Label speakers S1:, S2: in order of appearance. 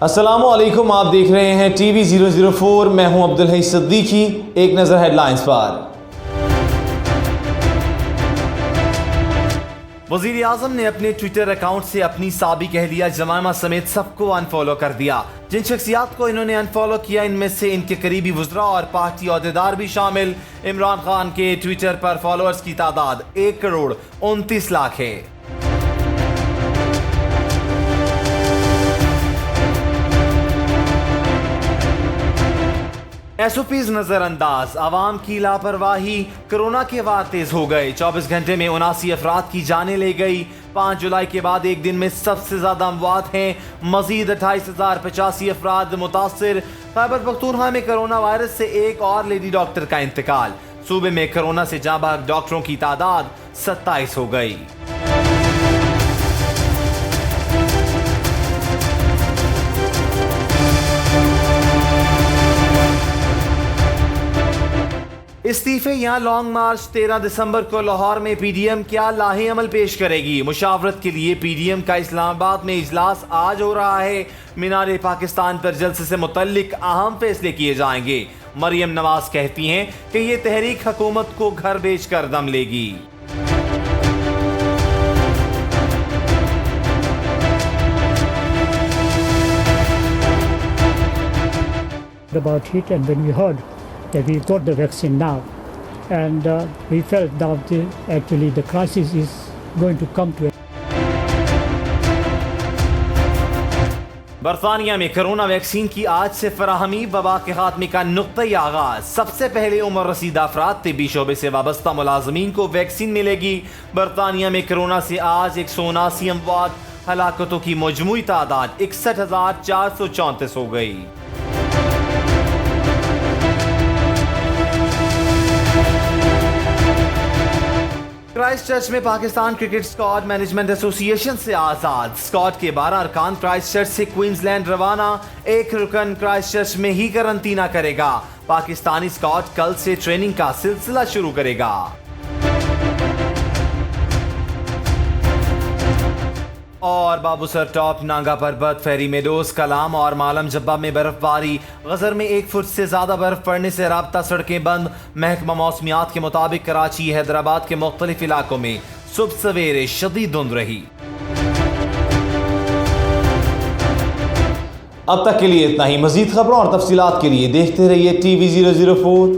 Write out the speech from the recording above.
S1: अस्सलामुअलैकुम, आप देख रहे हैं टीवी 004। मैं हूं अब्दुल हई सिद्दीकी। एक नज़र हेडलाइंस पर। वज़ीर आज़म ने अपने ट्विटर अकाउंट से अपनी साबिक़ अहलिया जमामा समेत सबको अनफॉलो कर दिया। जिन शख्सियात को इन्होंने अनफॉलो किया इनमें से इनके करीबी वुज़रा और पार्टी ओहदेदार भी शामिल। इमरान खान के ट्विटर पर फॉलोअर्स की तादाद 1,29,00,000 है। SOPs नजरअंदाज, आवाम की लापरवाही, कोरोना के वार तेज हो गए। 24 घंटे में 79 अफराद की जानें ले गई। 5 जुलाई के बाद एक दिन में सबसे ज्यादा अमवात हैं। मजीद 28,085 अफराद मुतासिर। खैबर पख्तूनख्वा में कोरोना वायरस से एक और लेडी डॉक्टर का इंतकाल। सूबे में कोरोना से जाँ बहक डॉक्टरों की तादाद 27 हो गई। इस्तीफे या लॉन्ग मार्च। 13 दिसंबर को लाहौर में PDM क्या लाहे अमल पेश करेगी। मुशावरत के लिए PDM का इस्लामाबाद में इजलास आज हो रहा है। मीनार पाकिस्तान पर जलसे से मुतल्लिक अहम फैसले किए जाएंगे। मरियम नवाज कहती हैं कि ये तहरीक हुकूमत को घर बेच कर दम लेगी।
S2: About it, and when we heard that we got the vaccine now, and we felt that actually the crisis is going to come to it.
S1: बरतानिया में कोरोना वैक्सीन की आज से फराहमी। वबा के खात्मे का नुक्ता आगाज। सबसे पहले उम्र रसीदा अफराद तिब्बी शोबे से वाबस्ता मुलाजमीन को वैक्सीन मिलेगी। बरतानिया में कोरोना से आज 179 अमवात, हलाकतों की मजमूई तादाद 61,434 हो गई। क्राइस्ट चर्च में Pakistan cricket squad management association से आजाद। स्क्वाड के 12 अरकान क्राइस्ट चर्च से क्वींसलैंड रवाना। एक रुकन क्राइस्ट चर्च में ही करंतना करेगा। पाकिस्तानी स्क्वाड कल से ट्रेनिंग का सिलसिला शुरू करेगा। और बाबूसर टॉप, नांगा पर्वत, फेरी मेडोज, कलाम और मालम जब्बा में बर्फबारी। गजर में 1 फुट से ज्यादा बर्फ पड़ने से राब्ता सड़कें बंद। महकमा मौसमियात के मुताबिक कराची, हैदराबाद के मुख्तलिफ इलाकों में सुबह सवेरे शदीद धुंध रही। अब तक के लिए इतना ही। मजीद खबरों और तफसीलात के लिए देखते रहिए TV 004।